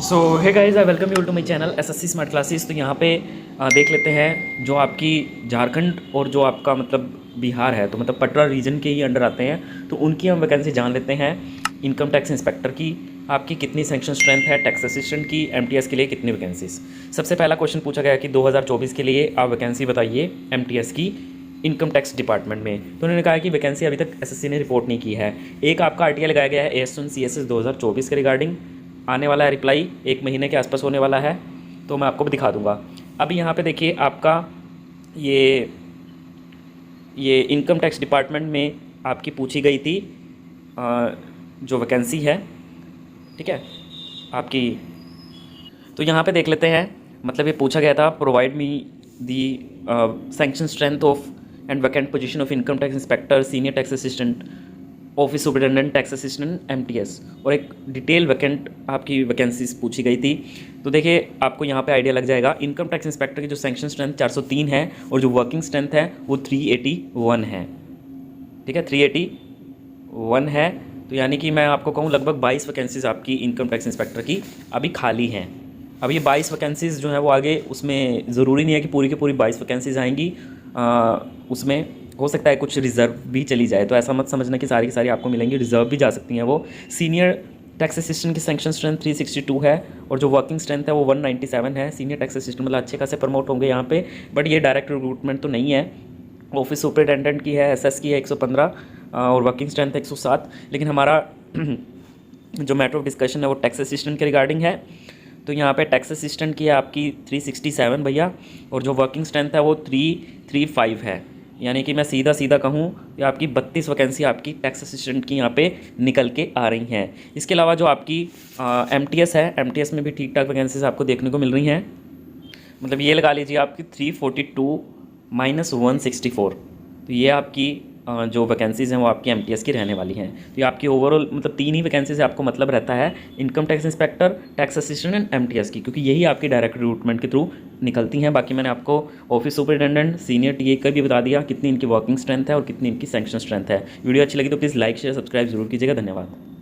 So hey guys, I welcome you to my channel SSC smart classes. तो यहाँ पे देख लेते हैं जो आपकी झारखंड और जो आपका मतलब बिहार है, तो मतलब पटना रीजन के ही अंडर आते हैं, तो उनकी हम वैकेंसी जान लेते हैं। इनकम टैक्स इंस्पेक्टर की आपकी कितनी सेंक्शन स्ट्रेंथ है, टैक्स असिस्टेंट की एमटीएस के लिए कितनी वैकेंसीज। सबसे पहला क्वेश्चन पूछा गया कि 2024 के लिए आप वैकेंसी बताइए एमटीएस की इनकम टैक्स डिपार्टमेंट में। तो उन्होंने कहा कि वैकेंसी अभी तक एसएससी ने रिपोर्ट नहीं की है। एक आपका आरटीआई लगाया गया है AS1 CSS 2024 के रिगार्डिंग, आने वाला है रिप्लाई 1 महीने के आसपास होने वाला है, तो मैं आपको भी दिखा दूंगा। अभी यहाँ पे देखिए आपका ये इनकम टैक्स डिपार्टमेंट में आपकी पूछी गई थी जो वैकेंसी है, ठीक है आपकी। तो यहाँ पे देख लेते हैं, मतलब ये पूछा गया था provide me the sanction strength of and vacant position of income tax inspector, senior tax assistant, office superintendent, tax assistant, MTS, और एक डिटेल वैकेंट आपकी वैकेंसीज पूछी गई थी। तो देखिए आपको यहाँ पे आइडिया लग जाएगा। इनकम टैक्स इंस्पेक्टर की जो सैंक्शन स्ट्रेंथ 403 है और जो वर्किंग स्ट्रेंथ है वो 381 है, ठीक है 381 है। तो यानी कि मैं आपको कहूँ लगभग 22 वैकेंसीज आपकी इनकम टैक्स इंस्पेक्टर की अभी खाली हैं। अब ये 22 वैकेंसीज़ जो है वो आगे, उसमें ज़रूरी नहीं है कि पूरी की पूरी 22 वैकेंसीज़ आएंगी, उसमें हो सकता है कुछ रिज़र्व भी चली जाए। तो ऐसा मत समझना कि सारी की सारी आपको मिलेंगी, रिज़र्व भी जा सकती हैं वो। सीनियर टैक्स असिस्टेंट की सैंक्शन स्ट्रेंथ 362 है और जो वर्किंग स्ट्रेंथ है वो 197 है। सीनियर टैक्स असिस्टेंट मतलब अच्छे खासे प्रमोट होंगे यहाँ पे, बट ये डायरेक्ट रिक्रूटमेंट तो नहीं है। ऑफिस सुपरिटेंडेंट की है, एसएस की है 115 और वर्किंग स्ट्रेंथ है 107। लेकिन हमारा जो मैटर ऑफ डिस्कशन है वो टैक्स असिस्टेंट के रिगार्डिंग है। तो यहाँ पे टैक्स असिस्टेंट की है आपकी 367 भैया, और जो वर्किंग स्ट्रेंथ है वो 335 है। यानी कि मैं सीधा सीधा कहूँ कि आपकी 32 वैकेंसी आपकी टैक्स असिस्टेंट की यहाँ पे निकल के आ रही हैं। इसके अलावा जो आपकी एमटीएस है, एमटीएस में भी ठीक ठाक वैकेंसीज आपको देखने को मिल रही हैं। मतलब ये लगा लीजिए आपकी 342 - 164। तो ये आपकी जो वैकेंसीज़ हैं वो आपकी एमटीएस की रहने वाली हैं। तो ये आपकी ओवरऑल मतलब 3 ही वैकेंसी से आपको मतलब रहता है, income tax inspector, tax assistant and MTS की, क्योंकि यही आपकी डायरेक्ट रिक्रूटमेंट के थ्रू निकलती हैं। बाकी मैंने आपको ऑफिस सुपरिटेंडेंट, सीनियर टीए का भी बता दिया कितनी इनकी वर्किंग स्ट्रेंथ है और कितनी इनकी सैंक्शन स्ट्रेंथ है। वीडियो अच्छी लगी तो प्लीज़ लाइक शेयर सब्सक्राइब जरूर कीजिएगा। धन्यवाद।